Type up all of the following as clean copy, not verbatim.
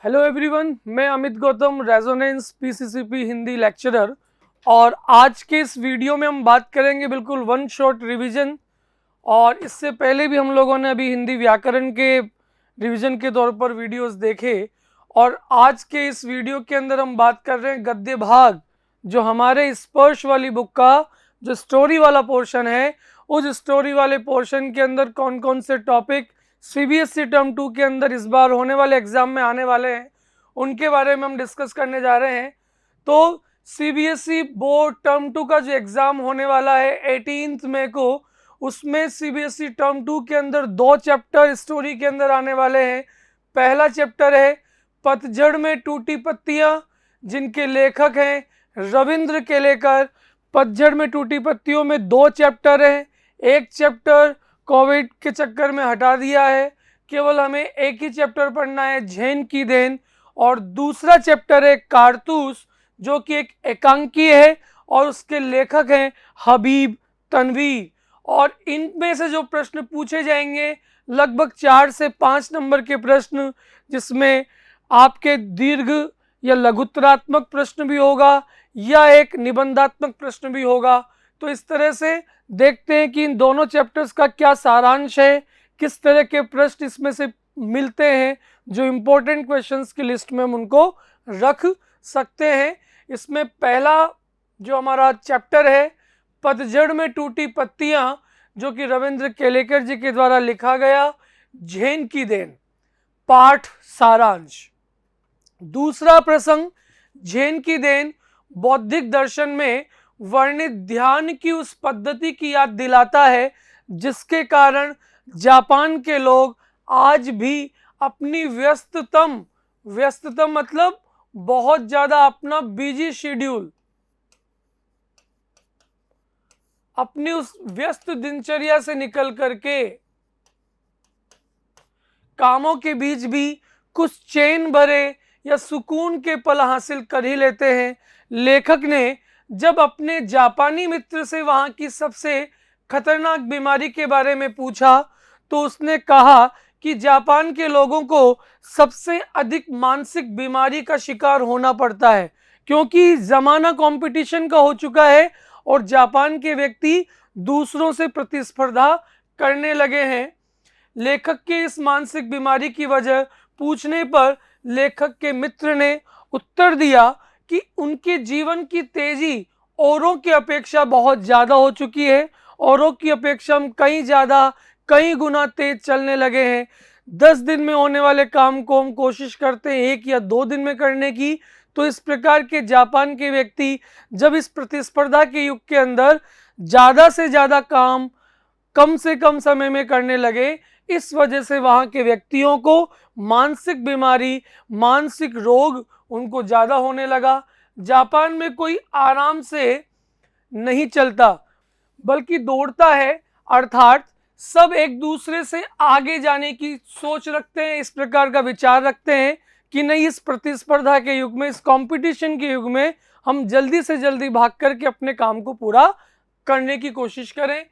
Hello everyone, मैं Amit Gautam, resonance PCCP Hindi lecturer. और आज के इस वीडियो में हम बात करेंगे बिल्कुल वन शॉट रिवीजन। और इससे पहले भी हम लोगों ने अभी हिंदी व्याकरण के रिवीजन के तौर पर वीडियोस देखे। और आज के इस वीडियो के अंदर हम बात कर रहे हैं गद्य भाग, जो हमारे स्पर्श वाली बुक का जो स्टोरी वाला पोर्शन है। उस स्टोरी वाले पोर्शन के अंदर कौन कौन से टॉपिक सीबीएसई टर्म 2 के अंदर इस बार होने वाले एग्जाम में आने वाले हैं, उनके बारे में हम डिस्कस करने जा रहे हैं। तो सीबीएसई बोर्ड टर्म 2 का जो एग्जाम होने वाला है 18 मई को, उसमें सीबीएसई टर्म 2 के अंदर 2 चैप्टर स्टोरी के अंदर आने वाले हैं। पहला चैप्टर है पतझड़ में टूटी पत्तियां, जिनके लेखक हैं रविंद्र केलेकर। पतझड़ में टूटी पत्तियों में 2 चैप्टर हैं। एक चैप्टर कोविड के चक्कर में हटा दिया है, केवल हमें एक ही चैप्टर पढ़ना है, झेन की देन। और दूसरा चैप्टर है कारतूस, जो कि एक एकांकी है और उसके लेखक हैं हबीब तनवीर। और इनमें से जो प्रश्न पूछे जाएंगे लगभग 4 से 5 नंबर के प्रश्न, जिसमें आपके दीर्घ या लघुत्तरात्मक प्रश्न भी होगा या एक निबंधात्मक प्रश्न भी होगा। तो इस तरह से देखते हैं कि इन दोनों चैप्टर्स का क्या सारांश है, किस तरह के प्रश्न इसमें से मिलते हैं, जो इम्पोर्टेंट क्वेश्चंस की लिस्ट में हम उनको रख सकते हैं। इसमें पहला जो हमारा चैप्टर है पतझड़ में टूटी पत्तियां, जो कि रविंद्र केलेकर जी के द्वारा लिखा गया, झेन की देन, पाठ सारांश। दूसरा प्रसंग झेन की देन बौद्धिक दर्शन में वर्णित ध्यान की उस पद्धति की याद दिलाता है, जिसके कारण जापान के लोग आज भी अपनी व्यस्ततम मतलब बहुत ज्यादा अपना बिजी शेड्यूल, अपनी उस व्यस्त दिनचर्या से निकल करके कामों के बीच भी कुछ चैन भरे या सुकून के पल हासिल कर ही लेते हैं। लेखक ने जब अपने जापानी मित्र से वहां की सबसे खतरनाक बीमारी के बारे में पूछा, तो उसने कहा कि जापान के लोगों को सबसे अधिक मानसिक बीमारी का शिकार होना पड़ता है, क्योंकि ज़माना कंपटीशन का हो चुका है और जापान के व्यक्ति दूसरों से प्रतिस्पर्धा करने लगे हैं। लेखक के इस मानसिक बीमारी की वजह पूछने पर लेखक के मित्र ने उत्तर दिया कि उनके जीवन की तेजी औरों की अपेक्षा बहुत ज़्यादा हो चुकी है। औरों की अपेक्षा हम कई गुना तेज चलने लगे हैं। 10 दिन में होने वाले काम को हम कोशिश करते हैं 1 या 2 दिन में करने की। तो इस प्रकार के जापान के व्यक्ति जब इस प्रतिस्पर्धा के युग के अंदर ज़्यादा से ज़्यादा काम कम से कम समय में करने लगे, इस वजह से वहाँ के व्यक्तियों को मानसिक बीमारी, मानसिक रोग उनको ज़्यादा होने लगा। जापान में कोई आराम से नहीं चलता बल्कि दौड़ता है, अर्थात सब एक दूसरे से आगे जाने की सोच रखते हैं, इस प्रकार का विचार रखते हैं कि नहीं, इस प्रतिस्पर्धा के युग में, इस कंपटीशन के युग में हम जल्दी से जल्दी भाग करके अपने काम को पूरा करने की कोशिश करें।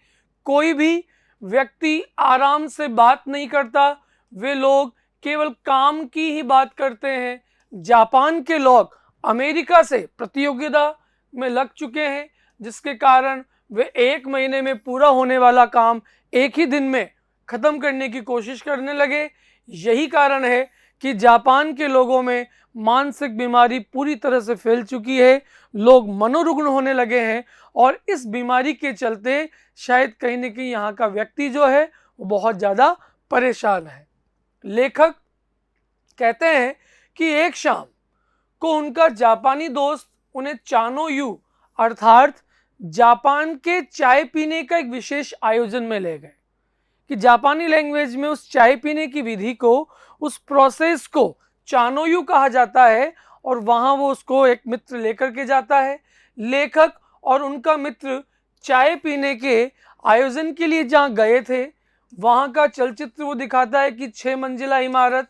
कोई भी व्यक्ति आराम से बात नहीं करता, वे लोग केवल काम की ही बात करते हैं। जापान के लोग अमेरिका से प्रतियोगिता में लग चुके हैं, जिसके कारण वे 1 महीने में पूरा होने वाला काम 1 ही दिन में ख़त्म करने की कोशिश करने लगे। यही कारण है कि जापान के लोगों में मानसिक बीमारी पूरी तरह से फैल चुकी है। लोग मनोरुग्ण होने लगे हैं और इस बीमारी के चलते शायद कहीं न कहीं यहाँ का व्यक्ति जो है वो बहुत ज़्यादा परेशान है। लेखक कहते हैं कि एक शाम को उनका जापानी दोस्त उन्हें चानो यू अर्थात जापान के चाय पीने का एक विशेष आयोजन में ले गए, कि जापानी लैंग्वेज में उस चाय पीने की विधि को, उस प्रोसेस को चानोयू कहा जाता है। और वहाँ वो उसको एक मित्र लेकर के जाता है। लेखक और उनका मित्र चाय पीने के आयोजन के लिए जहाँ गए थे, वहाँ का चलचित्र वो दिखाता है कि 6 मंजिला इमारत,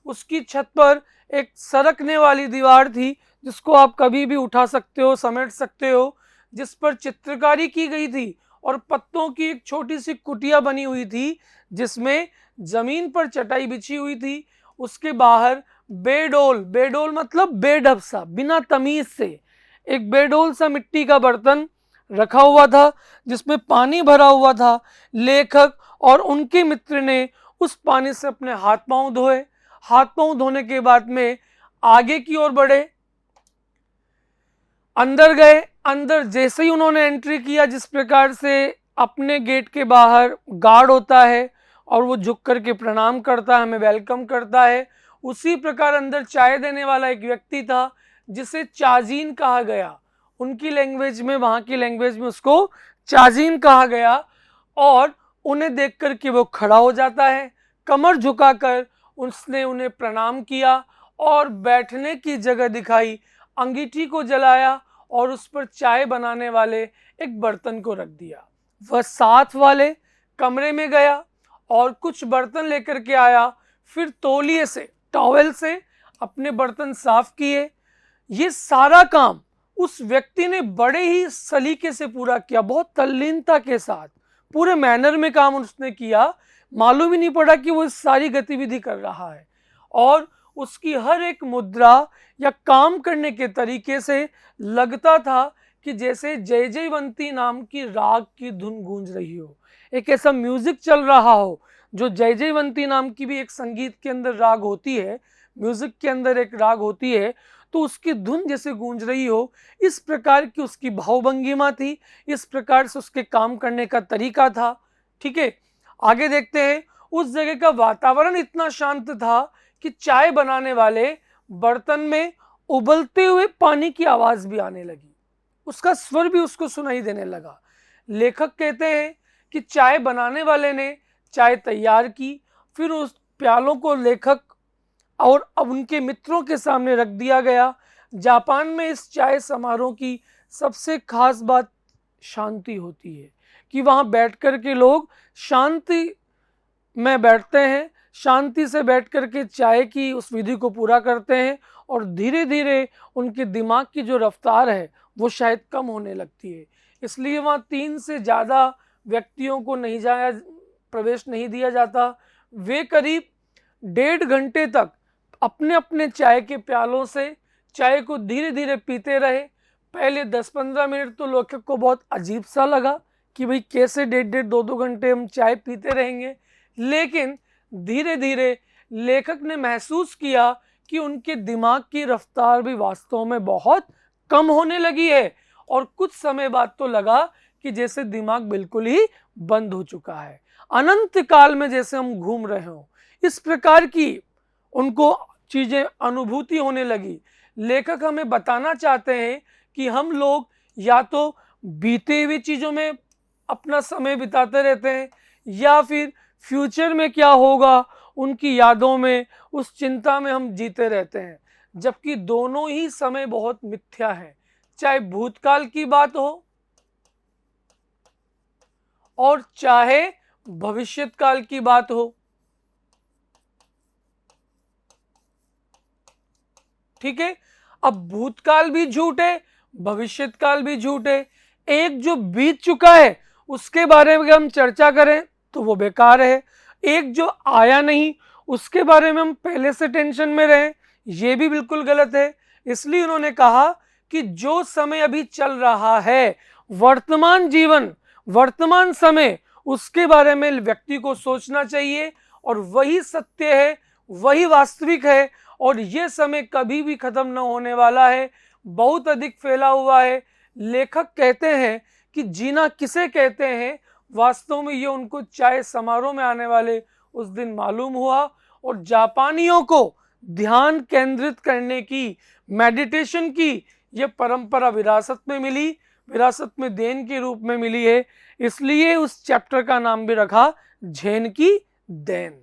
उसकी छत पर एक सरकने वाली दीवार थी, जिसको आप कभी भी उठा सकते हो, समेट सकते हो, जिस पर चित्रकारी की गई थी और पत्तों की एक छोटी सी कुटिया बनी हुई थी, जिसमें जमीन पर चटाई बिछी हुई थी। उसके बाहर बेडोल, बेडोल मतलब बेढब सा, बिना तमीज से एक बेडोल सा मिट्टी का बर्तन रखा हुआ था जिसमें पानी भरा हुआ था। लेखक और उनके मित्र ने उस पानी से अपने हाथ पांव धोए। हाथ पांव धोने के बाद में आगे की ओर बढ़े, अंदर गए। अंदर जैसे ही उन्होंने एंट्री किया, जिस प्रकार से अपने गेट के बाहर गार्ड होता है और वो झुक करके प्रणाम करता है, हमें वेलकम करता है, उसी प्रकार अंदर चाय देने वाला एक व्यक्ति था जिसे चाजीन कहा गया। उनकी लैंग्वेज में, वहाँ की लैंग्वेज में उसको चाजीन कहा गया। और उन्हें देख कर के वो खड़ा हो जाता है, कमर झुकाकर उसने उन्हें प्रणाम किया और बैठने की जगह दिखाई, अंगीठी को जलाया और उस पर चाय बनाने वाले एक बर्तन को रख दिया। वह साथ वाले कमरे में गया और कुछ बर्तन लेकर के आया, फिर तौलिए से, टॉवेल से अपने बर्तन साफ किए। ये सारा काम उस व्यक्ति ने बड़े ही सलीके से पूरा किया, बहुत तल्लीनता के साथ, पूरे मैनर में काम उसने किया। मालूम ही नहीं पड़ा कि वो इस सारी गतिविधि कर रहा है। और उसकी हर एक मुद्रा या काम करने के तरीके से लगता था कि जैसे जय जयवंती नाम की राग की धुन गूंज रही हो, एक ऐसा म्यूजिक चल रहा हो जो जय जयवंती नाम की भी एक संगीत के अंदर राग होती है, म्यूजिक के अंदर एक राग होती है, तो उसकी धुन जैसे गूंज रही हो, इस प्रकार की उसकी भावभंगिमा थी, इस प्रकार से उसके काम करने का तरीका था। ठीक है, आगे देखते हैं। उस जगह का वातावरण इतना शांत था कि चाय बनाने वाले बर्तन में उबलते हुए पानी की आवाज भी आने लगी, उसका स्वर भी उसको सुनाई देने लगा। लेखक कहते हैं कि चाय बनाने वाले ने चाय तैयार की, फिर उस प्यालों को लेखक और अब उनके मित्रों के सामने रख दिया गया। जापान में इस चाय समारोह की सबसे खास बात शांति होती है कि वहाँ बैठ कर के लोग शांति में बैठते हैं, शांति से बैठ कर के चाय की उस विधि को पूरा करते हैं और धीरे धीरे उनके दिमाग की जो रफ्तार है वो शायद कम होने लगती है। इसलिए वहाँ 3 से ज़्यादा व्यक्तियों को प्रवेश नहीं दिया जाता। वे करीब 1.5 घंटे तक अपने अपने चाय के प्यालों से चाय को धीरे धीरे पीते रहे। पहले 10-15 मिनट तो लेखक को बहुत अजीब सा लगा कि भाई कैसे 1.5-1.5 2-2 घंटे हम चाय पीते रहेंगे, लेकिन धीरे धीरे लेखक ने महसूस किया कि उनके दिमाग की रफ्तार भी वास्तव में बहुत कम होने लगी है और कुछ समय बाद तो लगा कि जैसे दिमाग बिल्कुल ही बंद हो चुका है, अनंत काल में जैसे हम घूम रहे हो, इस प्रकार की उनको चीजें अनुभूति होने लगी। लेखक हमें बताना चाहते हैं कि हम लोग या तो बीते हुए चीजों में अपना समय बिताते रहते हैं या फिर फ्यूचर में क्या होगा उनकी यादों में, उस चिंता में हम जीते रहते हैं, जबकि दोनों ही समय बहुत मिथ्या है। चाहे भूतकाल की बात हो और चाहे भविष्यकाल की बात हो। ठीक है, अब भूतकाल भी झूठ है, भविष्यकाल भी झूठ है। एक जो बीत चुका है उसके बारे में हम चर्चा करें तो वो बेकार है, एक जो आया नहीं उसके बारे में हम पहले से टेंशन में रहें, ये भी बिल्कुल गलत है। इसलिए उन्होंने कहा कि जो समय अभी चल रहा है, वर्तमान जीवन, वर्तमान समय, उसके बारे में व्यक्ति को सोचना चाहिए और वही सत्य है, वही वास्तविक है और ये समय कभी भी खत्म न होने वाला है, बहुत अधिक फैला हुआ है। लेखक कहते हैं कि जीना किसे कहते हैं, वास्तव में ये उनको चाय समारोह में आने वाले उस दिन मालूम हुआ। और जापानियों को ध्यान केंद्रित करने की, मेडिटेशन की ये परंपरा विरासत में मिली, विरासत में देन के रूप में मिली है। इसलिए उस चैप्टर का नाम भी रखा झेन की देन।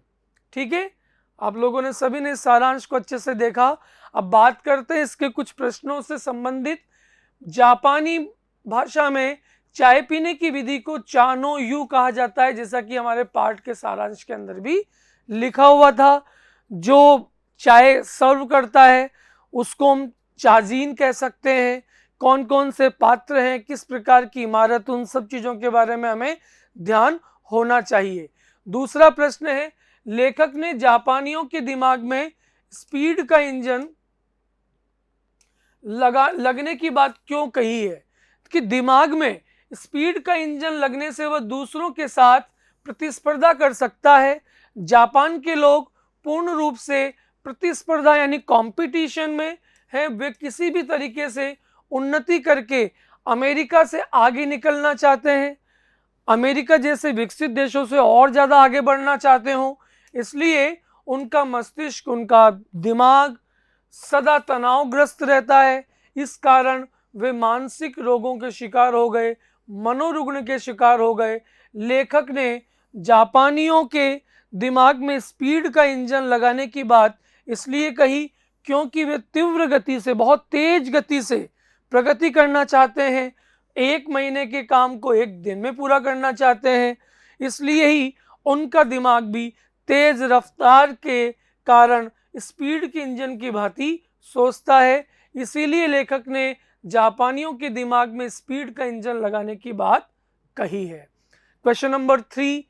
ठीक है, आप लोगों ने सभी ने सारांश को अच्छे से देखा। अब बात करते हैं इसके कुछ प्रश्नों से संबंधित। जापानी भाषा में चाय पीने की विधि को चानो यू कहा जाता है, जैसा कि हमारे पाठ के सारांश के अंदर भी लिखा हुआ था। जो चाय सर्व करता है उसको हम चाजीन कह सकते हैं। कौन कौन से पात्र हैं, किस प्रकार की इमारत, उन सब चीज़ों के बारे में हमें ध्यान होना चाहिए। दूसरा प्रश्न है, लेखक ने जापानियों के दिमाग में स्पीड का इंजन लगने की बात क्यों कही है कि दिमाग में स्पीड का इंजन लगने से वह दूसरों के साथ प्रतिस्पर्धा कर सकता है। जापान के लोग पूर्ण रूप से प्रतिस्पर्धा यानी कंपटीशन में है, वे किसी भी तरीके से उन्नति करके अमेरिका से आगे निकलना चाहते हैं, अमेरिका जैसे विकसित देशों से और ज़्यादा आगे बढ़ना चाहते हो, इसलिए उनका मस्तिष्क, उनका दिमाग सदा तनावग्रस्त रहता है। इस कारण वे मानसिक रोगों के शिकार हो गए, मनोरुग्ण के शिकार हो गए। लेखक ने जापानियों के दिमाग में स्पीड का इंजन लगाने की बात इसलिए कही क्योंकि वे तीव्र गति से, बहुत तेज गति से प्रगति करना चाहते हैं, 1 महीने के काम को 1 दिन में पूरा करना चाहते हैं। इसलिए ही उनका दिमाग भी तेज रफ्तार के कारण स्पीड के इंजन की भांति सोचता है। इसीलिए लेखक ने जापानियों के दिमाग में स्पीड का इंजन लगाने की बात कही है। क्वेश्चन नंबर 3,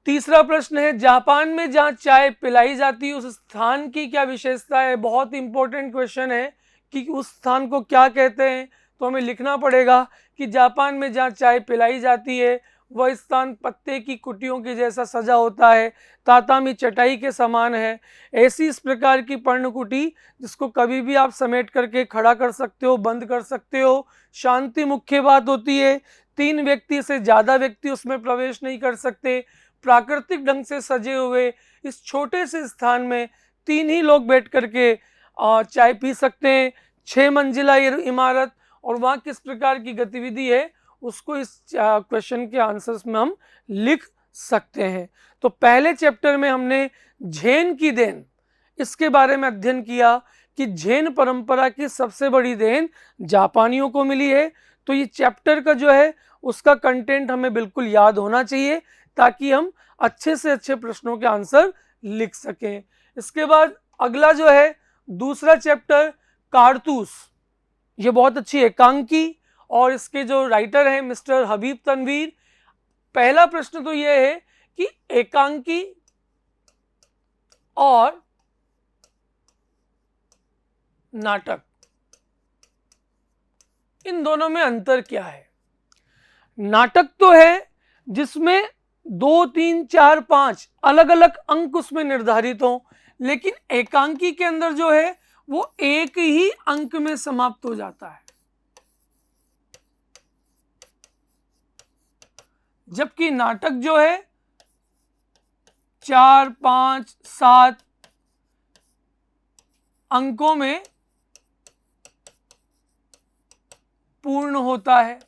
तीसरा प्रश्न है, जापान में जहाँ चाय पिलाई जाती है उस स्थान की क्या विशेषता है। बहुत इंपॉर्टेंट क्वेश्चन है कि उस स्थान को क्या कहते हैं, तो हमें लिखना पड़ेगा कि जापान में जहाँ चाय पिलाई जाती है वह स्थान पत्ते की कुटियों के जैसा सजा होता है, तातामी चटाई के समान है। ऐसी इस प्रकार की पर्णकुटी जिसको कभी भी आप समेट करके खड़ा कर सकते हो, बंद कर सकते हो। शांति मुख्य बात होती है, 3 व्यक्ति से ज़्यादा व्यक्ति उसमें प्रवेश नहीं कर सकते। प्राकृतिक ढंग से सजे हुए इस छोटे से स्थान में 3 ही लोग बैठ करके चाय पी सकते हैं। 6 मंजिला इमारत और वहाँ किस प्रकार की गतिविधि है उसको इस क्वेश्चन के आंसर्स में हम लिख सकते हैं। तो पहले चैप्टर में हमने झेन की देन इसके बारे में अध्ययन किया कि झेन परंपरा की सबसे बड़ी देन जापानियों को मिली है। तो ये चैप्टर का जो है उसका कंटेंट हमें बिल्कुल याद होना चाहिए ताकि हम अच्छे से अच्छे प्रश्नों के आंसर लिख सकें। इसके बाद अगला जो है दूसरा चैप्टर कारतूस, ये बहुत अच्छी एकांकी और इसके जो राइटर हैं मिस्टर हबीब तनवीर। पहला प्रश्न तो यह है कि एकांकी और नाटक इन दोनों में अंतर क्या है। नाटक तो है जिसमें 2, 3, 4, 5 अलग अलग अंक उसमें निर्धारित हों, लेकिन एकांकी के अंदर जो है वो एक ही अंक में समाप्त हो जाता है, जबकि नाटक जो है 4, 5, 7 अंकों में पूर्ण होता है।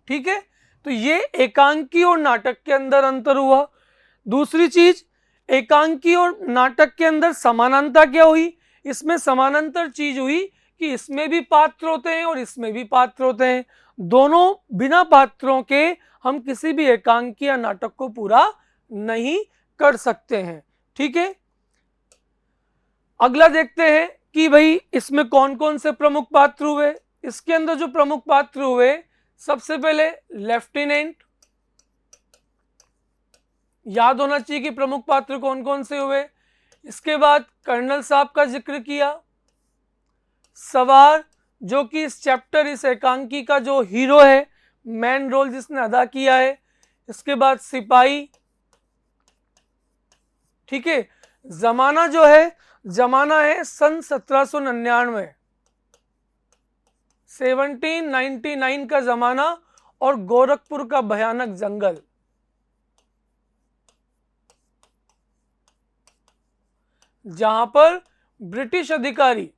ठीक है, तो ये एकांकी और नाटक के अंदर अंतर हुआ। दूसरी चीज, एकांकी और नाटक के अंदर समानांतर क्या हुई, इसमें समानांतर चीज हुई कि इसमें भी पात्र होते हैं और इसमें भी पात्र होते हैं। दोनों बिना पात्रों के हम किसी भी एकांकी या नाटक को पूरा नहीं कर सकते हैं। ठीक है, अगला देखते हैं कि भाई इसमें कौन कौन से प्रमुख पात्र हुए। इसके अंदर जो प्रमुख पात्र हुए, सबसे पहले लेफ्टिनेंट, याद होना चाहिए कि प्रमुख पात्र कौन कौन से हुए। इसके बाद कर्नल साहब का जिक्र किया, सवार जो कि इस चैप्टर, इस एकांकी का जो हीरो है, मेन रोल जिसने अदा किया है। इसके बाद सिपाही। ठीक है, जमाना जो है, जमाना है सन 1799, 1799 का जमाना और गोरखपुर का भयानक जंगल। जहां पर ब्रिटिश अधिकारी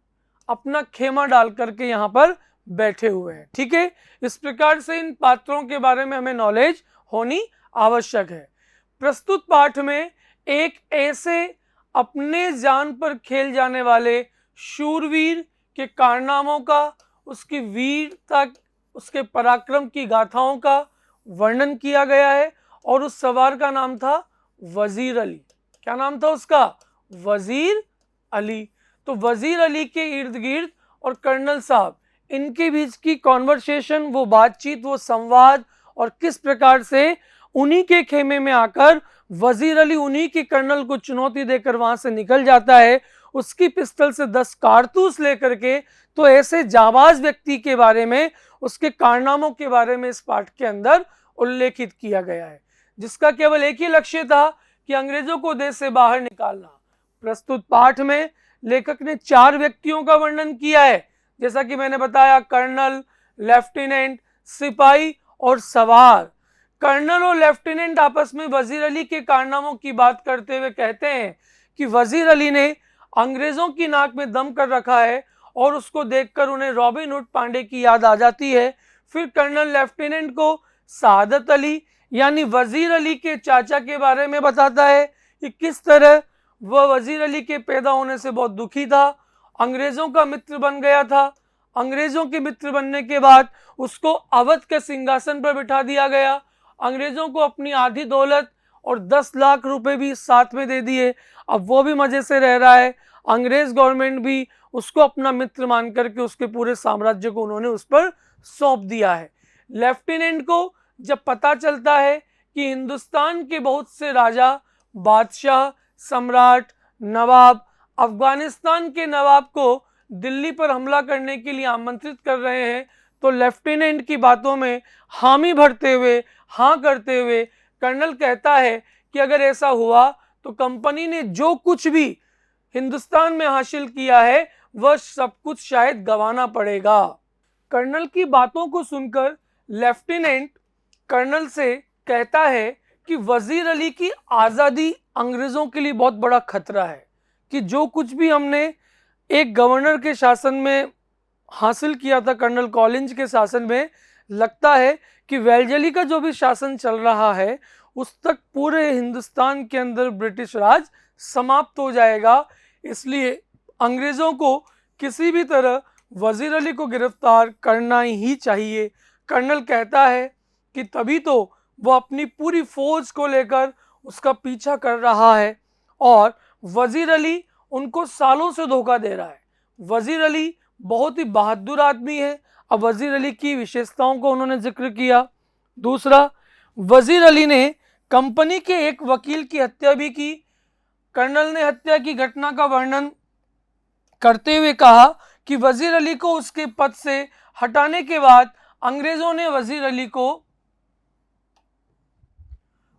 अपना खेमा डाल करके यहां पर बैठे हुए हैं। ठीक है, इस प्रकार से इन पात्रों के बारे में हमें नॉलेज होनी आवश्यक है। प्रस्तुत पाठ में एक ऐसे अपने जान पर खेल जाने वाले शूरवीर के कारनामों का, उसकी वीरता, उसके पराक्रम की गाथाओं का वर्णन किया गया है और उस सवार का नाम था वजीर अली। क्या नाम था उसका? वजीर अली। तो वजीर अली के इर्द गिर्द और कर्नल साहब, इनके बीच की कॉन्वर्सेशन, वो बातचीत, वो संवाद और किस प्रकार से उन्हीं के खेमे में आकर वजीर अली उन्हीं के कर्नल को चुनौती देकर वहां से निकल जाता है। उसकी पिस्टल से 10 कारतूस लेकर के। तो ऐसे जाबाज व्यक्ति के बारे में, उसके कारनामों के बारे में इस पाठ के अंदर उल्लेखित किया गया है, जिसका केवल एक ही लक्ष्य था कि अंग्रेजों को देश से बाहर निकालना। प्रस्तुत पाठ में लेखक ने 4 व्यक्तियों का वर्णन किया है, जैसा कि मैंने बताया, कर्नल, लेफ्टिनेंट, सिपाही और सवार। कर्नल और लेफ्टिनेंट आपस में वजीर अली के कारनामों की बात करते हुए कहते हैं कि वजीर अली ने अंग्रेजों की नाक में दम कर रखा है और उसको देखकर उन्हें रॉबिन हुड पांडे की याद आ जाती है। फिर कर्नल लेफ्टिनेंट को सादत अली यानी वजीर अली के चाचा के बारे में बताता है कि किस तरह वह वजीर अली के पैदा होने से बहुत दुखी था, अंग्रेजों का मित्र बन गया था। अंग्रेजों के मित्र बनने के बाद उसको अवध के सिंहासन पर बिठा दिया गया। अंग्रेजों को अपनी आधी दौलत और 10 लाख रुपए भी साथ में दे दिए। अब वो भी मजे से रह रहा है। अंग्रेज गवर्नमेंट भी उसको अपना मित्र मान करके उसके पूरे साम्राज्य को उन्होंने उस पर सौंप दिया है। लेफ्टिनेंट को जब पता चलता है कि हिंदुस्तान के बहुत से राजा, बादशाह, सम्राट, नवाब अफगानिस्तान के नवाब को दिल्ली पर हमला करने के लिए आमंत्रित कर रहे हैं, तो लेफ्टिनेंट की बातों में हामी भरते हुए, हाँ करते हुए कर्नल कहता है कि अगर ऐसा हुआ तो कंपनी ने जो कुछ भी हिंदुस्तान में हासिल किया है वह सब कुछ शायद गंवाना पड़ेगा। कर्नल की बातों को सुनकर लेफ्टिनेंट कर्नल से कहता है कि वजीर अली की आज़ादी अंग्रेज़ों के लिए बहुत बड़ा खतरा है, कि जो कुछ भी हमने एक गवर्नर के शासन में हासिल किया था, कर्नल कॉलिंज के शासन में, लगता है कि वेलजली का जो भी शासन चल रहा है उस तक पूरे हिंदुस्तान के अंदर ब्रिटिश राज समाप्त हो जाएगा। इसलिए अंग्रेज़ों को किसी भी तरह वजीर अली को गिरफ्तार करना ही चाहिए। कर्नल कहता है कि तभी तो वह अपनी पूरी फौज को लेकर उसका पीछा कर रहा है और वजीर अली उनको सालों से धोखा दे रहा है। वजीर अली बहुत ही बहादुर आदमी है। अब वजीर अली की विशेषताओं को उन्होंने जिक्र किया। दूसरा, वजीर अली ने कंपनी के एक वकील की हत्या भी की। कर्नल ने हत्या की घटना का वर्णन करते हुए कहा कि वजीर अली को उसके पद से हटाने के बाद अंग्रेजों ने वजीर अली को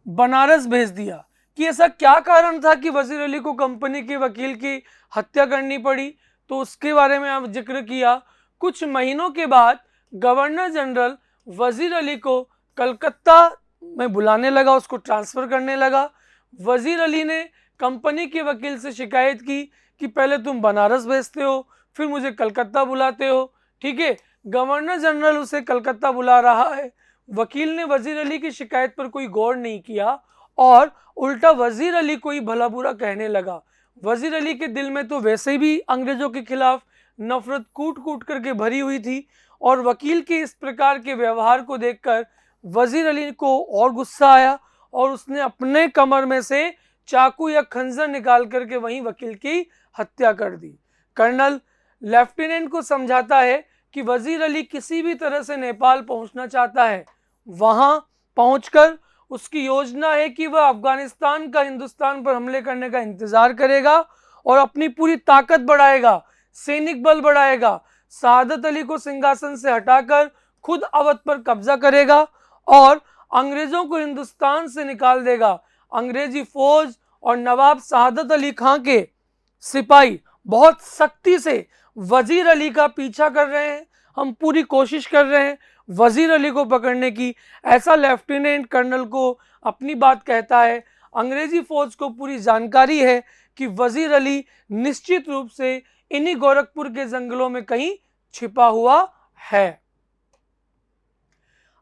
बनारस भेज दिया। कि ऐसा क्या कारण था कि वजीर अली को कंपनी के वकील की हत्या करनी पड़ी, तो उसके बारे में आप जिक्र किया। कुछ महीनों के बाद गवर्नर जनरल वजीर अली को कलकत्ता में बुलाने लगा, उसको ट्रांसफ़र करने लगा। वजीर अली ने कंपनी के वकील से शिकायत की कि पहले तुम बनारस भेजते हो, फिर मुझे कलकत्ता बुलाते हो। ठीक है, गवर्नर जनरल उसे कलकत्ता बुला रहा है। वकील ने वजीर अली की शिकायत पर कोई गौर नहीं किया और उल्टा वजीर अली को ही भला बुरा कहने लगा। वजीर अली के दिल में तो वैसे भी अंग्रेजों के खिलाफ नफरत कूट कूट करके भरी हुई थी और वकील के इस प्रकार के व्यवहार को देखकर वजीर अली को और गुस्सा आया और उसने अपने कमर में से चाकू या खंजर निकाल करके वहीं वकील की हत्या कर दी। कर्नल लेफ्टिनेंट को समझाता है कि वजीर अली किसी भी तरह से नेपाल पहुंचना चाहता है। वहां पहुंचकर उसकी योजना है कि वह अफगानिस्तान का हिंदुस्तान पर हमले करने का इंतजार करेगा और अपनी पूरी ताकत बढ़ाएगा, सैनिक बल बढ़ाएगा, सादत अली को सिंहासन से हटाकर खुद अवध पर कब्जा करेगा और अंग्रेजों को हिंदुस्तान से निकाल देगा। अंग्रेजी फौज और नवाब सादत अली खां के सिपाही बहुत सख्ती से वजीर अली का पीछा कर रहे हैं। हम पूरी कोशिश कर रहे हैं वजीर अली को पकड़ने की, ऐसा लेफ्टिनेंट कर्नल को अपनी बात कहता है। अंग्रेजी फौज को पूरी जानकारी है कि वजीर अली निश्चित रूप से इन्हीं गोरखपुर के जंगलों में कहीं छिपा हुआ है।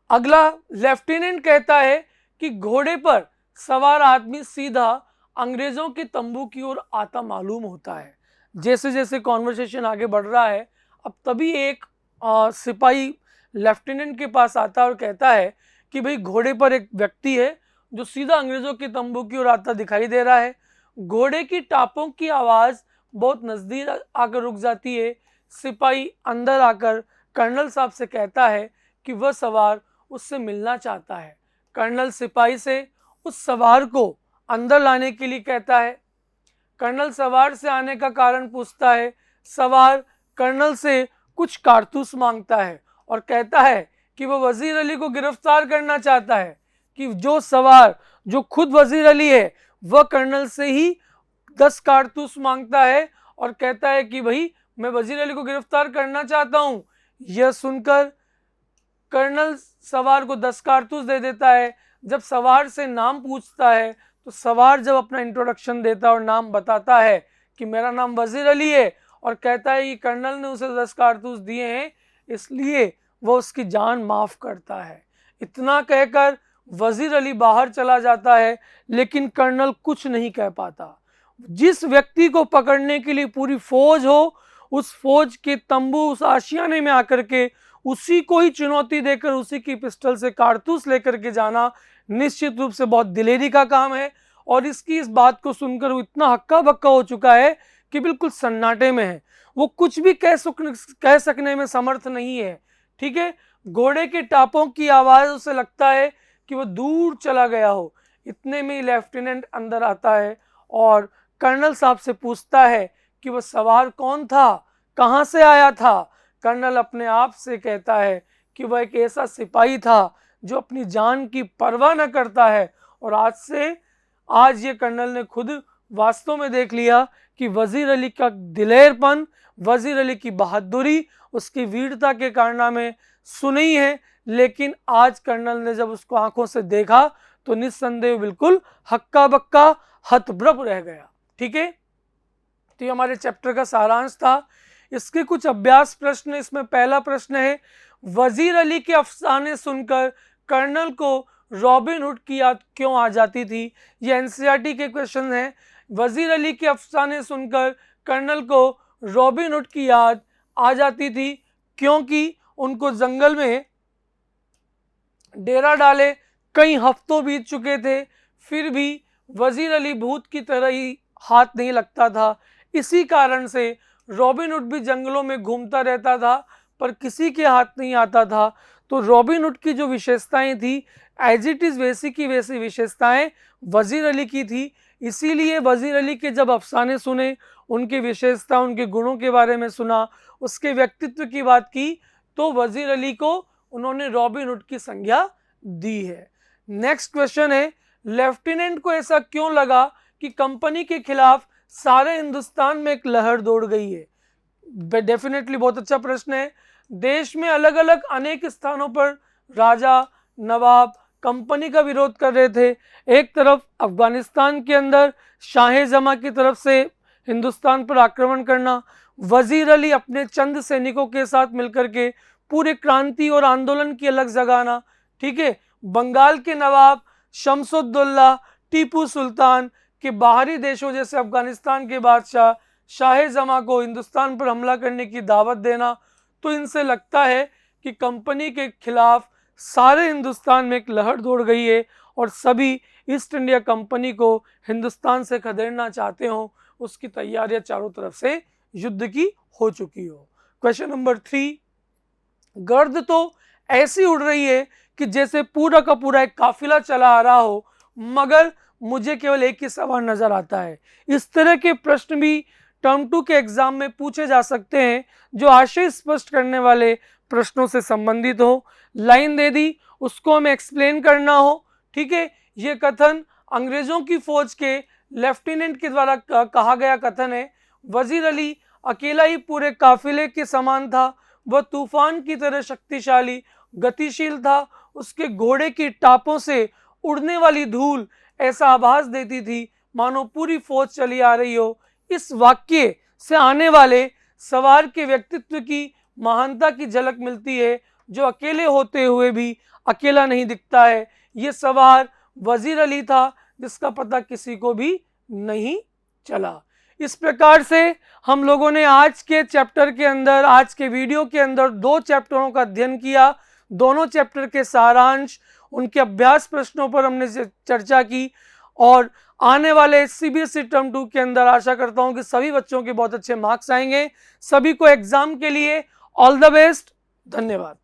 अगला लेफ्टिनेंट कहता है कि घोड़े पर सवार आदमी सीधा अंग्रेजों के तंबू की ओर आता मालूम होता है। जैसे जैसे कॉन्वर्सेशन आगे बढ़ रहा है, अब तभी एक सिपाही लेफ्टिनेंट के पास आता है और कहता है कि भाई घोड़े पर एक व्यक्ति है जो सीधा अंग्रेजों के तंबू की ओर आता दिखाई दे रहा है। घोड़े की टापों की आवाज़ बहुत नज़दीक आकर रुक जाती है। सिपाही अंदर आकर कर्नल साहब से कहता है कि वह सवार उससे मिलना चाहता है। कर्नल सिपाही से उस सवार को अंदर लाने के लिए कहता है। कर्नल सवार से आने का कारण पूछता है। सवार कर्नल से कुछ कारतूस मांगता है और कहता है कि वो वजीर अली को गिरफ्तार करना चाहता है, कि जो सवार जो खुद वजीर अली है वह कर्नल से ही 10 कारतूस मांगता है और कहता है कि भाई मैं वजीर अली को गिरफ्तार करना चाहता हूं। यह सुनकर कर्नल सवार को 10 कारतूस दे देता है। जब सवार से नाम पूछता है तो सवार जब अपना इंट्रोडक्शन देता है और नाम बताता है कि मेरा नाम वजीर अली है और कहता है कि कर्नल ने उसे 10 कारतूस दिए हैं इसलिए वह उसकी जान माफ़ करता है। इतना कहकर वजीर अली बाहर चला जाता है, लेकिन कर्नल कुछ नहीं कह पाता। जिस व्यक्ति को पकड़ने के लिए पूरी फौज हो, उस फौज के तंबू, उस आशियाने में आकर के उसी को ही चुनौती देकर उसी की पिस्टल से कारतूस लेकर के जाना निश्चित रूप से बहुत दिलेरी का काम है। और इसकी इस बात को सुनकर वो इतना हक्का बक्का हो चुका है कि बिल्कुल सन्नाटे में है, वो कुछ भी कह सकने में समर्थ नहीं है। ठीक है, घोड़े के टापों की आवाज़ उसे लगता है कि वो दूर चला गया हो। इतने में लेफ्टिनेंट अंदर आता है और कर्नल साहब से पूछता है कि वह सवार कौन था, कहाँ से आया था। कर्नल अपने आप से कहता है कि वह एक ऐसा सिपाही था जो अपनी जान की परवाह न करता है। और आज ये कर्नल ने खुद वास्तव में देख लिया कि वजीर अली का दिलेरपन, वजीर अली की बहादुरी, उसकी वीरता के कारनामे सुनी है, लेकिन आज कर्नल ने जब उसको आंखों से देखा तो निस्संदेह बिल्कुल हक्का बक्का हतप्रभ रह गया। ठीक है, तो ये हमारे चैप्टर का सारांश था। इसके कुछ अभ्यास प्रश्न, इसमें पहला प्रश्न है, वजीर अली के अफसाने सुनकर कर्नल को रॉबिन हुड की याद क्यों आ जाती थी। ये एनसीईआरटी के क्वेश्चन हैं। वजीर अली के अफसाने सुनकर कर्नल को रॉबिन हुड की याद आ जाती थी क्योंकि उनको जंगल में डेरा डाले कई हफ्तों बीत चुके थे, फिर भी वजीर अली भूत की तरह ही हाथ नहीं लगता था। इसी कारण से रॉबिन हुड भी जंगलों में घूमता रहता था पर किसी के हाथ नहीं आता था। तो रॉबिन हुड की जो विशेषताएं थी एज इट इज़ वैसी की वैसी विशेषताएं वजीर अली की थी। इसीलिए वजीर अली के जब अफसाने सुने, उनकी विशेषता, उनके गुणों के बारे में सुना, उसके व्यक्तित्व की बात की, तो वजीर अली को उन्होंने रॉबिन हुड की संज्ञा दी है। नेक्स्ट क्वेश्चन है, लेफ्टिनेंट को ऐसा क्यों लगा कि कंपनी के खिलाफ सारे हिंदुस्तान में एक लहर दौड़ गई है। डेफिनेटली बहुत अच्छा प्रश्न है। देश में अलग अलग अनेक स्थानों पर राजा, नवाब कंपनी का विरोध कर रहे थे। एक तरफ अफगानिस्तान के अंदर शाह जमा की तरफ से हिंदुस्तान पर आक्रमण करना, वजीर अली अपने चंद सैनिकों के साथ मिलकर के पूरे क्रांति और आंदोलन की अलग जगाना। ठीक है, बंगाल के नवाब शमसुद्दौला, टीपू सुल्तान के बाहरी देशों जैसे अफगानिस्तान के बादशाह शाह जमा को हिंदुस्तान पर हमला करने की दावत देना। तो इनसे लगता है कि कंपनी के खिलाफ सारे हिंदुस्तान में एक लहर दौड़ गई है और सभी ईस्ट इंडिया कंपनी को हिंदुस्तान से खदेड़ना चाहते हो, उसकी तैयारियां चारों तरफ से युद्ध की हो चुकी हो। क्वेश्चन नंबर 3, गर्द तो ऐसी उड़ रही है कि जैसे पूरा का पूरा एक काफिला चला आ रहा हो, मगर मुझे केवल एक ही सवार नजर आता है। इस तरह के प्रश्न भी टर्म 2 के एग्जाम में पूछे जा सकते हैं जो आशय स्पष्ट करने वाले प्रश्नों से संबंधित हो। लाइन दे दी, उसको हमें एक्सप्लेन करना हो। ठीक है, ये कथन अंग्रेजों की फौज के लेफ्टिनेंट के द्वारा कहा गया कथन है। वजीर अली अकेला ही पूरे काफिले के समान था, वह तूफान की तरह शक्तिशाली, गतिशील था। उसके घोड़े की टापों से उड़ने वाली धूल ऐसा आभास देती थी मानो पूरी फौज चली आ रही हो। इस वाक्य से आने वाले सवार के व्यक्तित्व की महानता की झलक मिलती है, जो अकेले होते हुए भी अकेला नहीं दिखता है। ये सवार वजीर अली था जिसका पता किसी को भी नहीं चला। इस प्रकार से हम लोगों ने आज के चैप्टर के अंदर, आज के वीडियो के अंदर 2 चैप्टरों का अध्ययन किया। दोनों चैप्टर के सारांश, उनके अभ्यास प्रश्नों पर हमने चर्चा की और आने वाले सीबीएसई टर्म 2 के अंदर आशा करता हूं कि सभी बच्चों के बहुत अच्छे मार्क्स आएंगे। सभी को एग्जाम के लिए ऑल द बेस्ट। धन्यवाद।